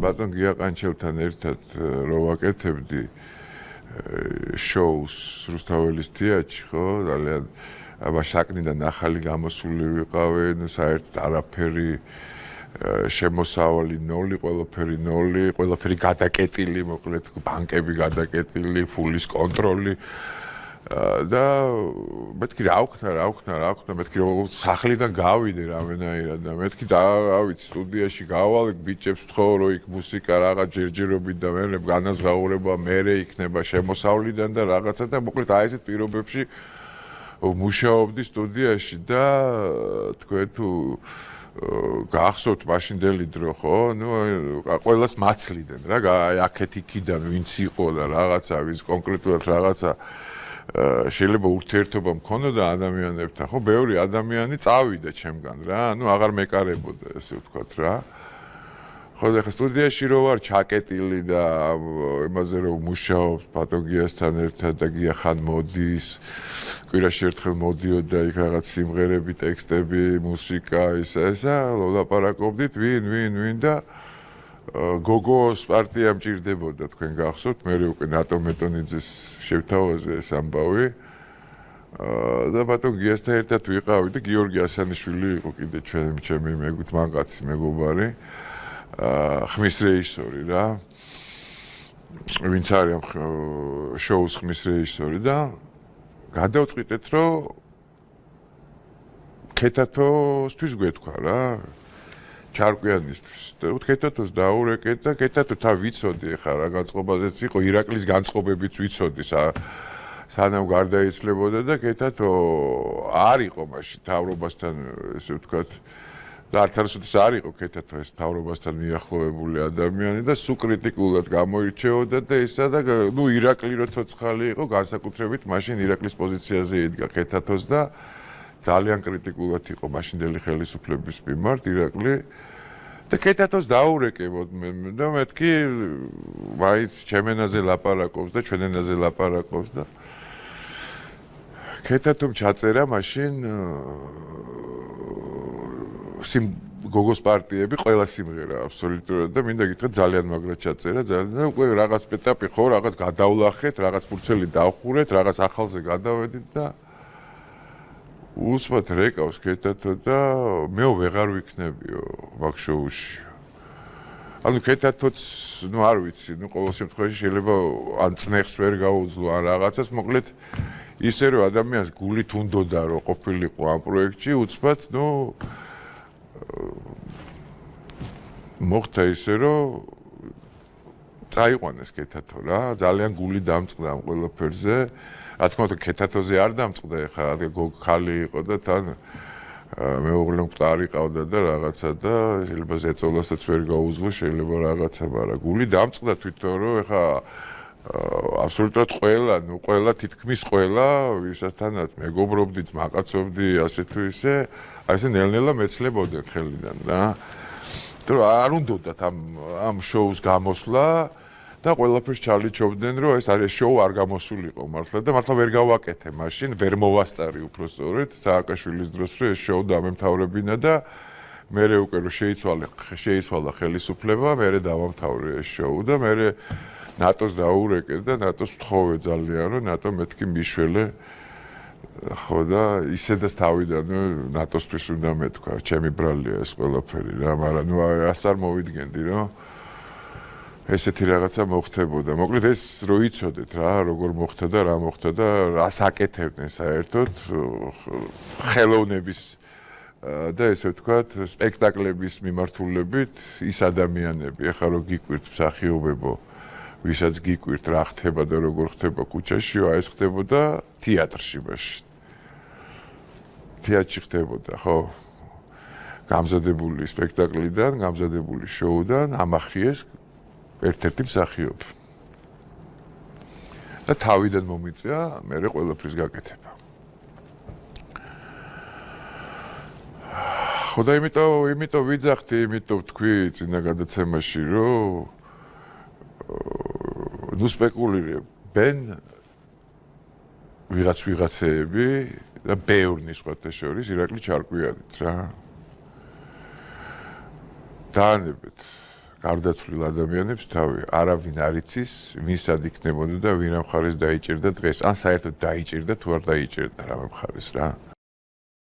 ბატონ გიაყანჩელთან ერთად რო ვაკეთებდი შოუს რუსთაველის თეატრში, ხო, ძალიან აბა შაკნიდან ახალი გამოსული ვიყავი, ნუ საერთოდ არაფერი შემოსავალი 0, ყველაფერი გადაკეტილი, მოკლედ ბანკები გადაკეტილი, ფულის კონტროლი და მეთქი რა ვქნა, მეთქი რომ სახლიდან გავიდე რამენაირად და მეთქი დავით სტუდიაში გავალ, ბიჭებს ვთხოვ რომ იქ მუსიკა რაღაც ჯერჯერობით და მე განაზღაურება მერე იქნება შემოსავლიდან და რაღაცა და მოკლედ აი ესეთ პირობებში მუშაობდი სტუდიაში და თქვენ თუ გახსოვთ მაშინდელი დრო ხო? ნუ ყველას მაცლიდან რა, აი აქეთ იქიდან ვინც იყო და რაღაცა, ვინც კონკრეტულად რაღაცა შეიძლება ურთიერთობა მქონოდა ადამიანებთან, ხო, ბევრი ადამიანი წავიდა ჩემგან რა, ნუ აღარ მეკარებოდა ესე ვთქვათ რა. ხო, და ხა სტუდიაში რო ვარ ჩაკეტილი და იმაზე რომ მუშაობ პათოგიასთან ერთად და გია ხან მოდის, კვირაში ერთხელ მოდიოდა იქ რაღაც სიმღერები, ტექსტები, მუსიკა, ესა, ლაპარაკობდით ვინ და გოგოს პარტია მჭირდებოდა თქვენ გახსოვთ, მე უკვე ნატო მეტონიძეს შევთავაზე ეს ამბავი და ბატონ გიასთან ერთად ვიყავი და გიორგი ასანიშვილი იყო კიდე ჩემი მეგობარი, მეგობარი ხმის რეჟისორი რა, ვინც არის შოუს ხმის რეჟისორი და გადავწყვიტეთ რომ ქეთათოსთვის გვეთქვა რა ჩარკვიანისთვის და ქეთათოს დაურეკეთ და ქეთათო თა ვიცოდი ხა რა განწყობაზეც იყო ირაკლის განწყობებიც ვიცოდი სანამ გარდაიცლებოდა და ქეთათო არ იყო მაშინ თავრობასთან ესე ვთქვათ და არც არასოდეს არ იყო ქეთათო ეს თავრობასთან მიახლოვებული ადამიანი და სულ კრიტიკულად გამოირჩეოდა და ისა და ნუ ირაკლი რო ცოცხალი იყო განსაკუთრებით მაშინ ირაკლის პოზიციაზე იდგა ქეთათოს და ძალიან კრიტიკულად იყო მაშინდელი ხელისუფლების მიმართ ირაკლი და ქეთათოს დაურეკებოდ და მეთქი მაინც ჩემენაზე ლაპარაკობს და ჩვენენაზე ლაპარაკობს და ქეთათომ ჩაწერა მაშინ გოგოს პარტიები ყველა სიმღერა აბსოლუტურად და მინდა გითხრათ ძალიან მაგრად ჩაწერა ძალიან და უკვე რაღაც ეტაპი ხო რაღაც გადავლახეთ რაღაც ფურცელი დავხურეთ რაღაც ახალზე გადავედით და უსმათ რეკავს ქეთათო და მე ვეღარ ვიქნებიო მაგ შოუში ანუ ქეთათოც ნუ არ ვიცი ნუ ყოველ შემთხვევაში შეიძლება ან წნეხს ვერ გაუძლო ან რაღაცას მოკლედ ისე რომ ადამიანს გულით უნდოდა რომ ყოფილიყო ამ პროექტში უცბად ნუ მოხდა ისე რომ წაიყვანეს ქეთათო რა ძალიან გული დამწყდა ამ ყველაფერზე რა თქმა უნდა ქეთათოზე არ დამწყდა ეხლა ხალი იყო და თან მეუღლე მკვდარი ყავდა და რაღაცა და შეიძლება ზეწოლასაც ვერ გაუძლო შეიძლება რაღაცა მაგრამ გული დამწყდა თვითონ რომ ეხლა აბსოლუტურად ყველა თითქმის ყველა ვისათანაც მეგობრობდი ძმაკაცობდი ასე თუ ისე აი ესე ნელ-ნელა მეცლებოდნენ ხელიდან რა თუ არ უნდათ ამ შოუს გამოსვლა და ყველაფერს ჩარლიჩობდნენ რომ ეს არის შოუ არ გამოსულიყო მართლა და მართლა ვერ გავაკეთე მაშინ ვერ მოვასწარი უფრო სწორედ სააკაშვილის დროს რომ ეს შოუ დამემთავრებინა და მერე უკვე რომ შეიცვალა ხელისუფლება მერე დავამთავრე ეს შოუ და მერე ნატოს დაურეკე და ნატოს ვთხოვე ძალიან რომ ნატო მეთქი მიშველე ხო და ისედაც თავიდან ნატოსთვის უნდა მეთქვა ჩემი ბრალია ეს ყველაფერი რა მაგრამ ნუ რას არ მოვიდგენდი რომ ესეთი რაღაცა მოხდებოდა მოკლედ ეს რო იცოდეთ რა როგორ მოხდა და რა მოხდა და რას აკეთებდნენ საერთოდ ხელოვნების და ესე ვთქვათ სპექტაკლების მიმართულებით ის ადამიანები ახლა რო გიკვირთ მსახიობებო ვისაც გიკვირთ რა ხდება და როგორ ხდება ქუჩაში ეს ხდებოდა თეატრში მაშინ თეატრში ხდებოდა ხო გამზადებული სპექტაკლიდან გამზადებული შოუდან ამახიეს ერთ-ერთი მსახიობი და თავიდან მომიწია მერე ყველაფრის გაკეთება ხო და იმიტომ ვიძახდი იმიტომ ვთქვი წინა გადაცემაში რომ ნუ სპეკულირებენ ვიღაცეები და ბევრი სხვათა შორის ირაკლი ჩარკვიანით რა დაანებეთ გარდაცვლილ ადამიანებს თავი არავინ არ იცის, ვინსად იქნებოდა და ვინ ამ მხარეს დაიჭირდა დღეს, ან საერთოდ დაიჭირდა თუ არ დაიჭირდა რამე მხარეს რა.